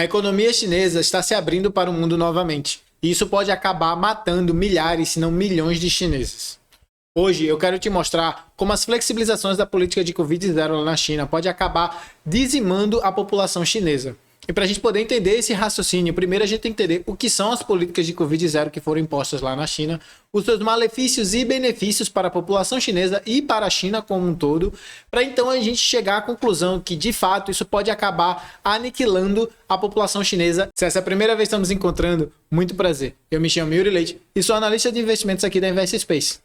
A economia chinesa está se abrindo para o mundo novamente, e isso pode acabar matando milhares, se não milhões de chineses. Hoje eu quero te mostrar como as flexibilizações da política de Covid-0 lá na China pode acabar dizimando a população chinesa. E para a gente poder entender esse raciocínio, primeiro a gente tem que entender o que são as políticas de Covid-0 que foram impostas lá na China, os seus malefícios e benefícios para a população chinesa e para a China como um todo, para então a gente chegar à conclusão que, de fato, isso pode acabar aniquilando a população chinesa. Se essa é a primeira vez que estamos nos encontrando, muito prazer. Eu me chamo Yuri Leite e sou analista de investimentos aqui da Invest Space.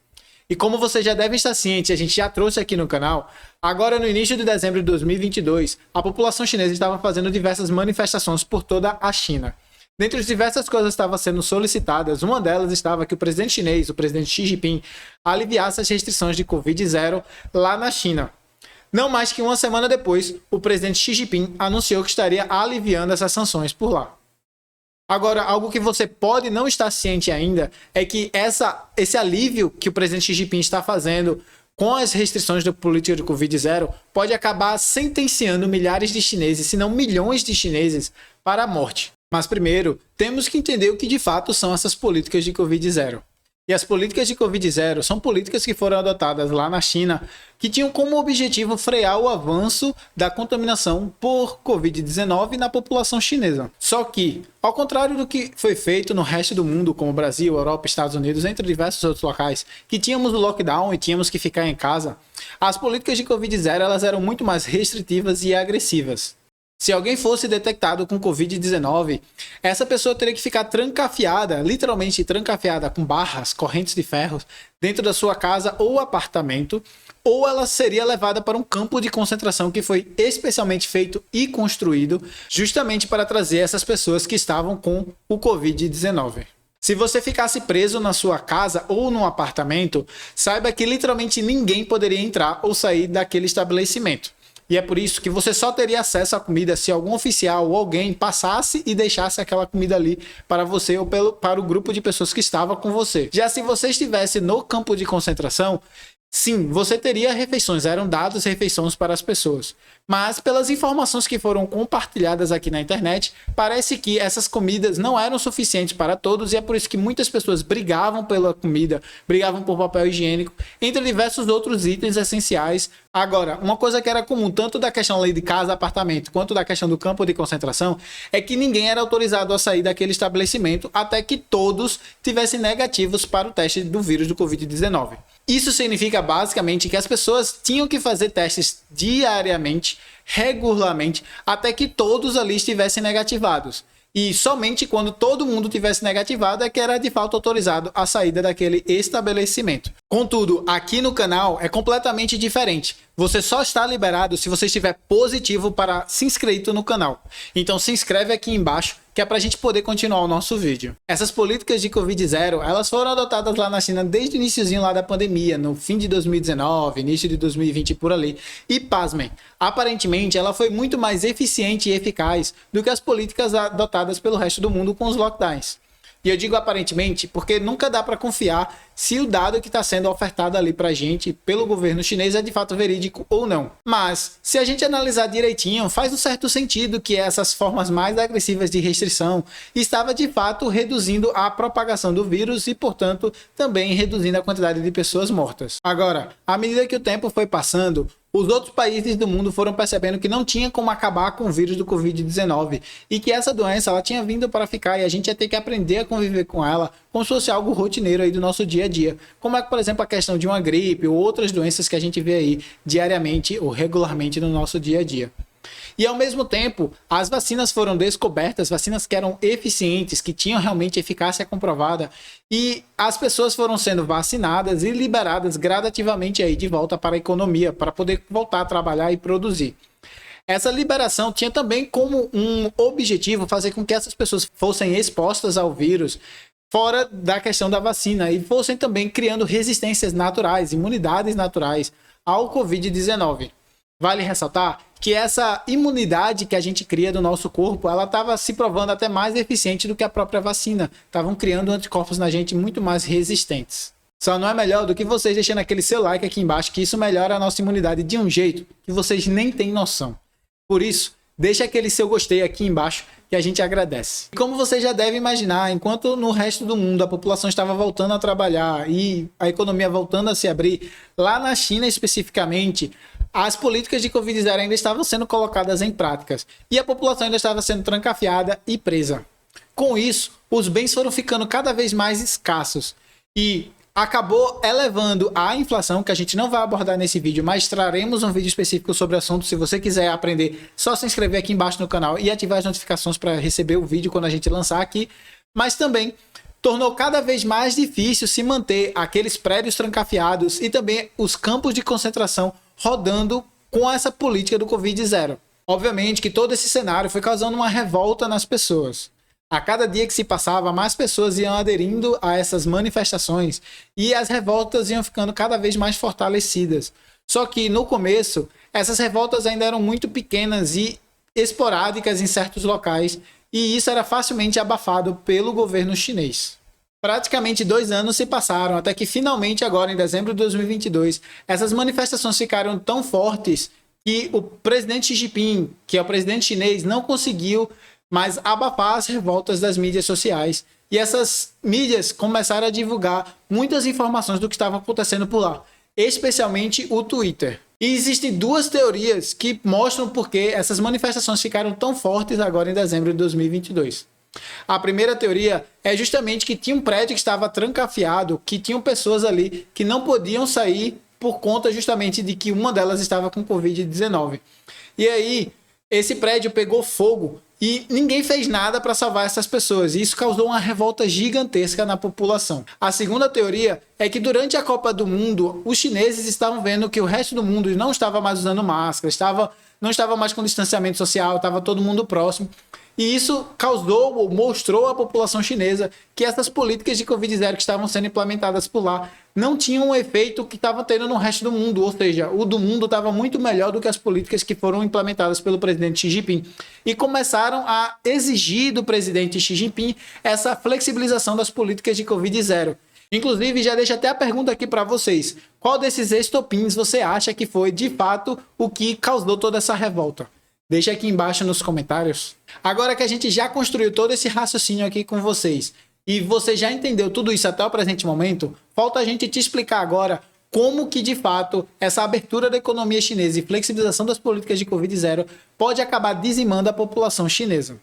E como você já deve estar ciente, a gente já trouxe aqui no canal, agora no início de dezembro de 2022, a população chinesa estava fazendo diversas manifestações por toda a China. Dentre as diversas coisas que estavam sendo solicitadas, uma delas estava que o presidente chinês, o presidente Xi Jinping, aliviasse as restrições de Covid-0 lá na China. Não mais que uma semana depois, o presidente Xi Jinping anunciou que estaria aliviando essas sanções por lá. Agora, algo que você pode não estar ciente ainda é que esse alívio que o presidente Xi Jinping está fazendo com as restrições da política de Covid-0 pode acabar sentenciando milhares de chineses, se não milhões de chineses, para a morte. Mas primeiro, temos que entender o que de fato são essas políticas de Covid-0. E as políticas de Covid-0 são políticas que foram adotadas lá na China que tinham como objetivo frear o avanço da contaminação por Covid-19 na população chinesa. Só que, ao contrário do que foi feito no resto do mundo, como Brasil, Europa, Estados Unidos, entre diversos outros locais, que tínhamos o lockdown e tínhamos que ficar em casa, as políticas de Covid-0 elas eram muito mais restritivas e agressivas. Se alguém fosse detectado com Covid-19, essa pessoa teria que ficar trancafiada, literalmente trancafiada com barras, correntes de ferro, dentro da sua casa ou apartamento, ou ela seria levada para um campo de concentração que foi especialmente feito e construído justamente para trazer essas pessoas que estavam com o Covid-19. Se você ficasse preso na sua casa ou num apartamento, saiba que literalmente ninguém poderia entrar ou sair daquele estabelecimento. E é por isso que você só teria acesso à comida se algum oficial ou alguém passasse e deixasse aquela comida ali para você ou para o grupo de pessoas que estava com você. Já se você estivesse no campo de concentração, sim, você teria refeições, eram dadas refeições para as pessoas. Mas pelas informações que foram compartilhadas aqui na internet, parece que essas comidas não eram suficientes para todos e é por isso que muitas pessoas brigavam pela comida, brigavam por papel higiênico, entre diversos outros itens essenciais. Agora, uma coisa que era comum tanto da questão ali de casa, apartamento, quanto da questão do campo de concentração, é que ninguém era autorizado a sair daquele estabelecimento até que todos tivessem negativos para o teste do vírus do Covid-19. Isso significa basicamente que as pessoas tinham que fazer testes diariamente, regularmente, até que todos ali estivessem negativados. E somente quando todo mundo tivesse negativado é que era de fato autorizado a saída daquele estabelecimento. Contudo, aqui no canal é completamente diferente. Você só está liberado se você estiver positivo para se inscrito no canal. Então se inscreve aqui embaixo que é para a gente poder continuar o nosso vídeo. Essas políticas de Covid-0, elas foram adotadas lá na China desde o iniciozinho lá da pandemia, no fim de 2019, início de 2020 por ali. E pasmem, aparentemente ela foi muito mais eficiente e eficaz do que as políticas adotadas pelo resto do mundo com os lockdowns. E eu digo aparentemente porque nunca dá para confiar se o dado que está sendo ofertado ali para a gente pelo governo chinês é de fato verídico ou não. Mas, se a gente analisar direitinho, faz um certo sentido que essas formas mais agressivas de restrição estava de fato reduzindo a propagação do vírus e, portanto, também reduzindo a quantidade de pessoas mortas. Agora, à medida que o tempo foi passando, os outros países do mundo foram percebendo que não tinha como acabar com o vírus do Covid-19 e que essa doença ela tinha vindo para ficar e a gente ia ter que aprender a conviver com ela como se fosse algo rotineiro aí do nosso dia a dia. Como é que, por exemplo, a questão de uma gripe ou outras doenças que a gente vê aí diariamente ou regularmente no nosso dia a dia. E ao mesmo tempo, as vacinas foram descobertas, vacinas que eram eficientes, que tinham realmente eficácia comprovada, e as pessoas foram sendo vacinadas e liberadas gradativamente aí de volta para a economia, para poder voltar a trabalhar e produzir. Essa liberação tinha também como um objetivo fazer com que essas pessoas fossem expostas ao vírus fora da questão da vacina e fossem também criando resistências naturais, imunidades naturais ao Covid-19. Vale ressaltar que essa imunidade que a gente cria do nosso corpo, ela estava se provando até mais eficiente do que a própria vacina. Estavam criando anticorpos na gente muito mais resistentes. Só não é melhor do que vocês deixando aquele seu like aqui embaixo, que isso melhora a nossa imunidade de um jeito que vocês nem têm noção. Por isso, deixa aquele seu gostei aqui embaixo, que a gente agradece. E como você já deve imaginar, enquanto no resto do mundo a população estava voltando a trabalhar e a economia voltando a se abrir, lá na China especificamente, as políticas de Covid-0 ainda estavam sendo colocadas em práticas e a população ainda estava sendo trancafiada e presa. Com isso, os bens foram ficando cada vez mais escassos e acabou elevando a inflação, que a gente não vai abordar nesse vídeo, mas traremos um vídeo específico sobre o assunto. Se você quiser aprender, só se inscrever aqui embaixo no canal e ativar as notificações para receber o vídeo quando a gente lançar aqui. Mas também tornou cada vez mais difícil se manter aqueles prédios trancafiados e também os campos de concentração rodando com essa política do Covid-0. Obviamente que todo esse cenário foi causando uma revolta nas pessoas. A cada dia que se passava, mais pessoas iam aderindo a essas manifestações e as revoltas iam ficando cada vez mais fortalecidas. Só que no começo, essas revoltas ainda eram muito pequenas e esporádicas em certos locais, e isso era facilmente abafado pelo governo chinês. Praticamente 2 anos se passaram até que finalmente agora em dezembro de 2022, essas manifestações ficaram tão fortes que o presidente Xi Jinping, que é o presidente chinês, não conseguiu mais abafar as revoltas das mídias sociais. E essas mídias começaram a divulgar muitas informações do que estava acontecendo por lá, especialmente o Twitter. E existem 2 teorias que mostram por que essas manifestações ficaram tão fortes agora em dezembro de 2022. A primeira teoria é justamente que tinha um prédio que estava trancafiado, que tinham pessoas ali que não podiam sair por conta justamente de que uma delas estava com Covid-19. E aí, esse prédio pegou fogo e ninguém fez nada para salvar essas pessoas. E isso causou uma revolta gigantesca na população. A segunda teoria é que durante a Copa do Mundo, os chineses estavam vendo que o resto do mundo não estava mais usando máscara, não estava mais com distanciamento social, estava todo mundo próximo. E isso causou ou mostrou à população chinesa que essas políticas de Covid-0 que estavam sendo implementadas por lá não tinham o efeito que estavam tendo no resto do mundo. Ou seja, o do mundo estava muito melhor do que as políticas que foram implementadas pelo presidente Xi Jinping. E começaram a exigir do presidente Xi Jinping essa flexibilização das políticas de Covid-0. Inclusive, já deixo até a pergunta aqui para vocês. Qual desses estopins você acha que foi, de fato, o que causou toda essa revolta? Deixa aqui embaixo nos comentários. Agora que a gente já construiu todo esse raciocínio aqui com vocês e você já entendeu tudo isso até o presente momento, falta a gente te explicar agora como que, de fato, essa abertura da economia chinesa e flexibilização das políticas de Covid-0 pode acabar dizimando a população chinesa.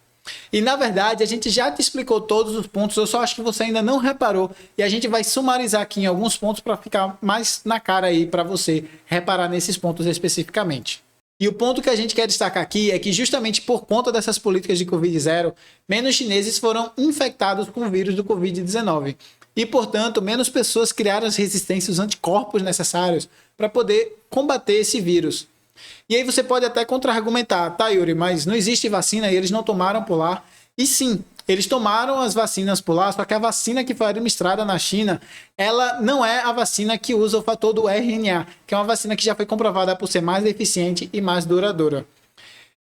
E, na verdade, a gente já te explicou todos os pontos, eu só acho que você ainda não reparou e a gente vai sumarizar aqui em alguns pontos para ficar mais na cara aí para você reparar nesses pontos especificamente. E o ponto que a gente quer destacar aqui é que justamente por conta dessas políticas de Covid-0, menos chineses foram infectados com o vírus do Covid-19. E, portanto, menos pessoas criaram as resistências, os anticorpos necessários para poder combater esse vírus. E aí você pode até contra-argumentar, tá, Yuri, mas não existe vacina e eles não tomaram por lá. E sim, eles tomaram as vacinas por lá, só que a vacina que foi administrada na China, ela não é a vacina que usa o fator do RNA, que é uma vacina que já foi comprovada por ser mais eficiente e mais duradoura.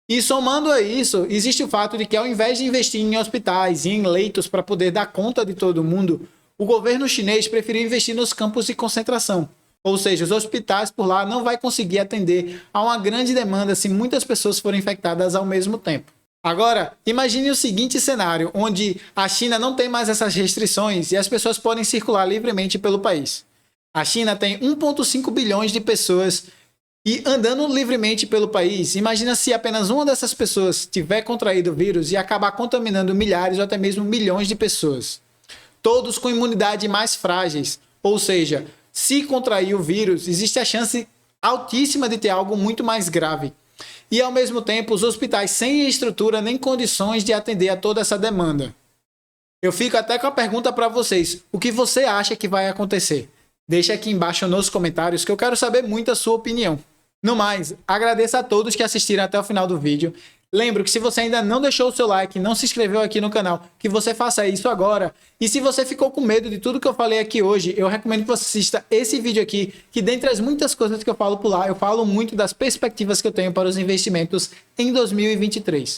E somando a isso, existe o fato de que ao invés de investir em hospitais e em leitos para poder dar conta de todo mundo, o governo chinês preferiu investir nos campos de concentração. Ou seja, os hospitais por lá não vai conseguir atender a uma grande demanda se muitas pessoas forem infectadas ao mesmo tempo. Agora, imagine o seguinte cenário, onde a China não tem mais essas restrições e as pessoas podem circular livremente pelo país. A China tem 1,5 bilhões de pessoas e andando livremente pelo país. Imagina se apenas uma dessas pessoas tiver contraído o vírus e acabar contaminando milhares ou até mesmo milhões de pessoas. Todos com imunidade mais frágeis, ou seja, se contrair o vírus, existe a chance altíssima de ter algo muito mais grave. E, ao mesmo tempo, os hospitais sem estrutura nem condições de atender a toda essa demanda. Eu fico até com a pergunta para vocês. O que você acha que vai acontecer? Deixa aqui embaixo nos comentários que eu quero saber muito a sua opinião. No mais, agradeço a todos que assistiram até o final do vídeo. Lembro que se você ainda não deixou o seu like, não se inscreveu aqui no canal, que você faça isso agora. E se você ficou com medo de tudo que eu falei aqui hoje, eu recomendo que você assista esse vídeo aqui, que dentre as muitas coisas que eu falo por lá, eu falo muito das perspectivas que eu tenho para os investimentos em 2023.